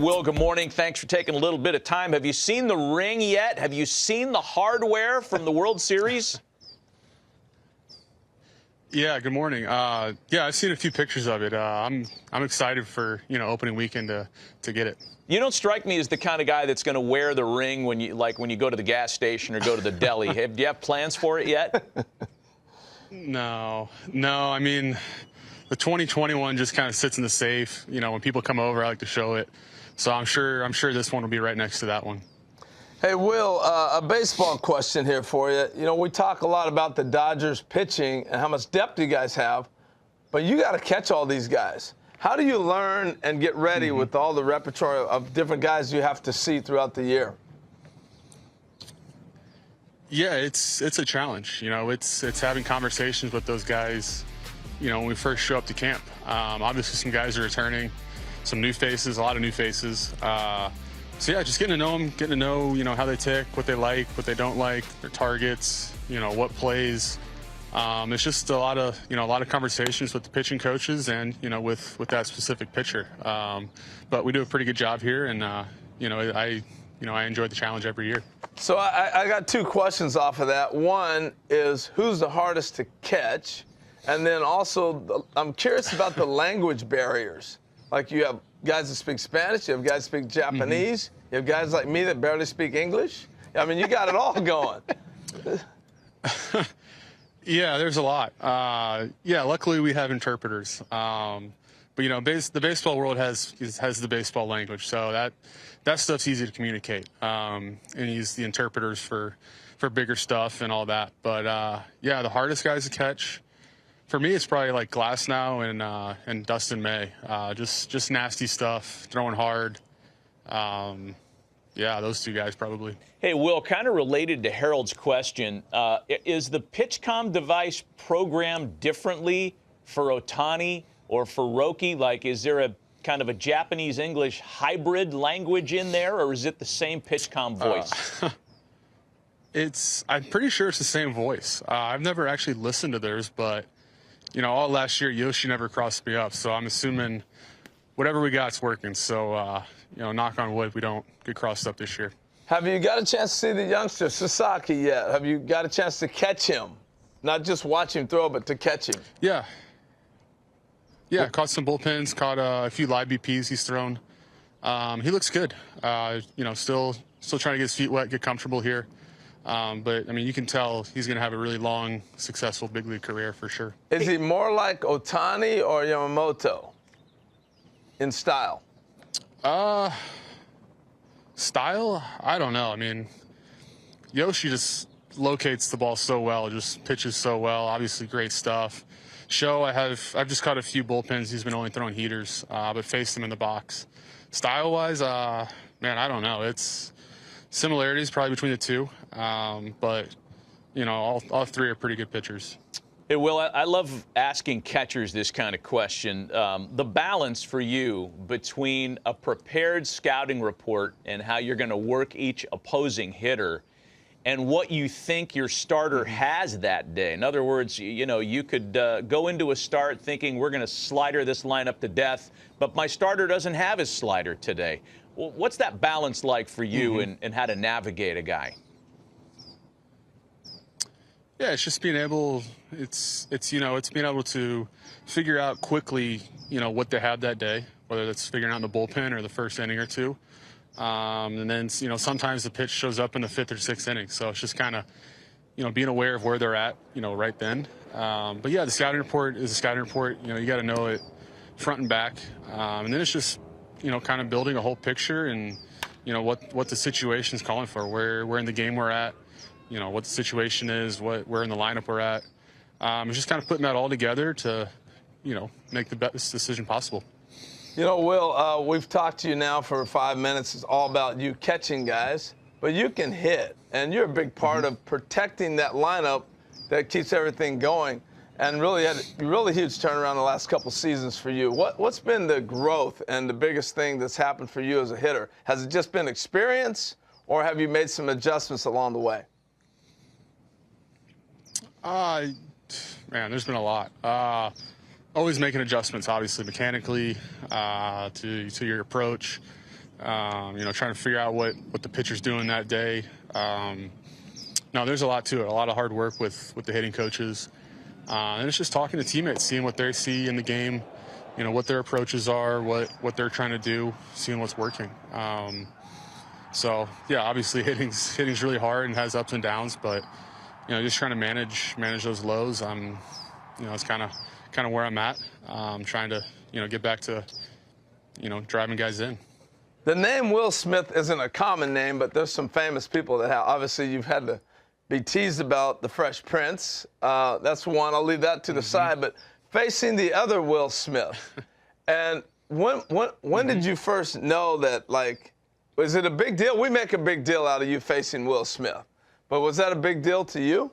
Will, good morning. Thanks for taking a little bit of time. Have you seen the ring yet? Have you seen the hardware from the World Series? Yeah, good morning. Yeah, I've seen a few pictures of it. I'm excited for, opening weekend to get it. You don't strike me as the kind of guy that's going to wear the ring when you go to the gas station or go to the deli. Do you have plans for it yet? No. I mean, the 2021 just kind of sits in the safe. When people come over, I like to show it. So I'm sure this one will be right next to that one. Hey, Will, a baseball question here for you. We talk a lot about the Dodgers pitching and how much depth you guys have, but you got to catch all these guys. How do you learn and get ready with all the repertoire of different guys you have to see throughout the year? Yeah, it's a challenge. It's having conversations with those guys, when we first show up to camp. Obviously, some guys are returning, some new faces, a lot of new faces. So yeah, just getting to know them, getting to know, how they tick, what they like, what they don't like, their targets, what plays. It's just a lot of conversations with the pitching coaches and, with that specific pitcher. But we do a pretty good job here, and I enjoy the challenge every year. So I got two questions off of that. One is, who's the hardest to catch? And then also, I'm curious about the language barriers. Like, you have guys that speak Spanish, you have guys that speak Japanese, you have guys like me that barely speak English. I mean, you got it all going. Yeah, there's a lot. Yeah, luckily we have interpreters. But the baseball world has the baseball language, so that stuff's easy to communicate. And use the interpreters for bigger stuff and all that. But yeah, the hardest guys to catch for me, it's probably like Glasnow and Dustin May. Just nasty stuff, throwing hard. Yeah, those two guys probably. Hey, Will, kind of related to Harold's question, is the PitchCom device programmed differently for Ohtani or for Roki? Like, is there a kind of a Japanese-English hybrid language in there, or is it the same PitchCom voice? I'm pretty sure it's the same voice. I've never actually listened to theirs, but all last year, Yoshi never crossed me up, so I'm assuming whatever we got's working. So, knock on wood, we don't get crossed up this year. Have you got a chance to see the youngster, Sasaki, yet? Have you got a chance to catch him? Not just watch him throw, but to catch him. Yeah. Yeah, caught some bullpens, caught a few live BPs he's thrown. He looks good. Still trying to get his feet wet, get comfortable here. But, I mean, you can tell he's going to have a really long, successful big league career for sure. Is he more like Ohtani or Yamamoto in style? Style? I don't know. I mean, Yoshi just locates the ball so well, just pitches so well. Obviously, great stuff. Show, I've just caught a few bullpens. He's been only throwing heaters, but faced him in the box. Style-wise, man, I don't know. It's similarities probably between the two, but all three are pretty good pitchers. Hey, Will, I love asking catchers this kind of question. The balance for you between a prepared scouting report and how you're going to work each opposing hitter and what you think your starter has that day. In other words, you could go into a start thinking we're going to slider this lineup to death, but my starter doesn't have his slider today. Well, what's that balance like for you and how to navigate a guy? Yeah, it's just being able, it's being able to figure out quickly, what they have that day, whether that's figuring out in the bullpen or the first inning or two. And then, sometimes the pitch shows up in the fifth or sixth inning. So it's just kind of, being aware of where they're at, right then. But yeah, the scouting report is a scouting report. You got to know it front and back. And then it's just, kind of building a whole picture and, what the situation's calling for, where in the game we're at. What the situation is, where in the lineup we're at. It's just kind of putting that all together to, make the best decision possible. Will, we've talked to you now for 5 minutes. It's all about you catching guys, but you can hit, and you're a big part of protecting that lineup that keeps everything going, and really had a really huge turnaround the last couple seasons for you. What's been the growth and the biggest thing that's happened for you as a hitter? Has it just been experience, or have you made some adjustments along the way? Man, there's been a lot. Always making adjustments, obviously, mechanically, to your approach. trying to figure out what the pitcher's doing that day. No, there's a lot to it, a lot of hard work with the hitting coaches. And it's just talking to teammates, seeing what they see in the game, what their approaches are, what they're trying to do, seeing what's working. So, yeah, obviously hitting's really hard and has ups and downs, but, just trying to manage those lows. It's kind of where I'm at. Trying to, get back to, driving guys in. The name Will Smith isn't a common name, but there's some famous people that have. Obviously, you've had to be teased about the Fresh Prince. That's one. I'll leave that to the side. But facing the other Will Smith, and when did you first know that, like, was it a big deal? We make a big deal out of you facing Will Smith. But was that a big deal to you?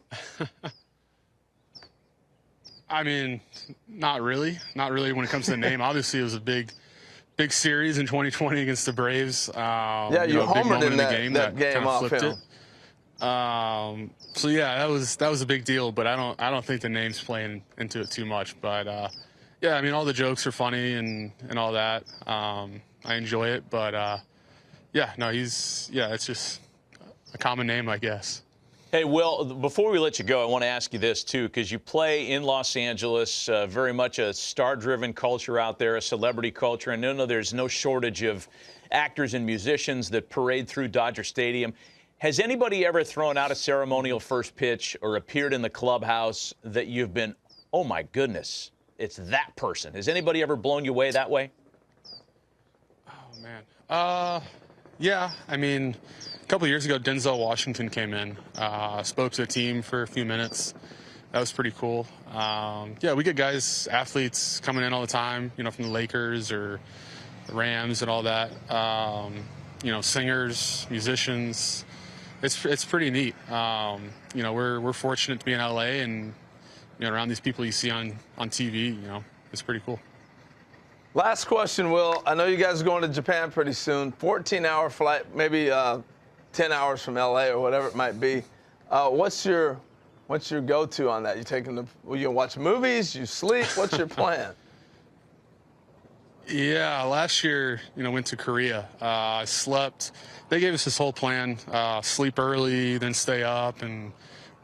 I mean, not really. Not really when it comes to the name. Obviously, it was a big series in 2020 against the Braves. Yeah, you homered in that game off him. So yeah, that was a big deal, but I don't think the name's playing into it too much. But yeah, I mean, all the jokes are funny and all that. I enjoy it, but yeah, no, it's just a common name, I guess. Hey, Will, before we let you go, I want to ask you this, too, because you play in Los Angeles, very much a star-driven culture out there, a celebrity culture. And no, there's no shortage of actors and musicians that parade through Dodger Stadium. Has anybody ever thrown out a ceremonial first pitch or appeared in the clubhouse that you've been, oh, my goodness, it's that person? Has anybody ever blown you away that way? Oh, man. Yeah, I mean, a couple of years ago, Denzel Washington came in, spoke to the team for a few minutes. That was pretty cool. Yeah, we get guys, athletes coming in all the time, from the Lakers or the Rams and all that. Singers, musicians. It's pretty neat. We're fortunate to be in LA and, around these people you see on TV, it's pretty cool. Last question, Will. I know you guys are going to Japan pretty soon. 14-hour flight, maybe 10 hours from LA or whatever it might be. What's your go-to on that? You watch movies? You sleep? What's your plan? Yeah, last year, went to Korea. I slept. They gave us this whole plan: sleep early, then stay up, and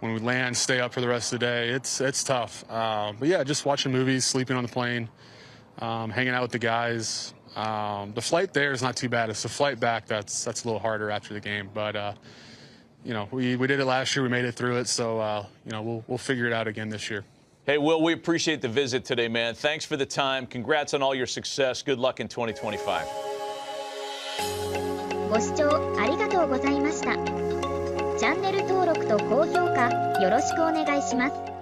when we land, stay up for the rest of the day. It's tough. But yeah, just watching movies, sleeping on the plane. Hanging out with the guys. The flight there is not too bad. It's the flight back that's a little harder after the game. But we did it last year. We made it through it. So we'll figure it out again this year. Hey, Will, we appreciate the visit today, man. Thanks for the time. Congrats on all your success. Good luck in 2025. ご視聴ありがとうございました。チャンネル登録と高評価よろしくお願いします。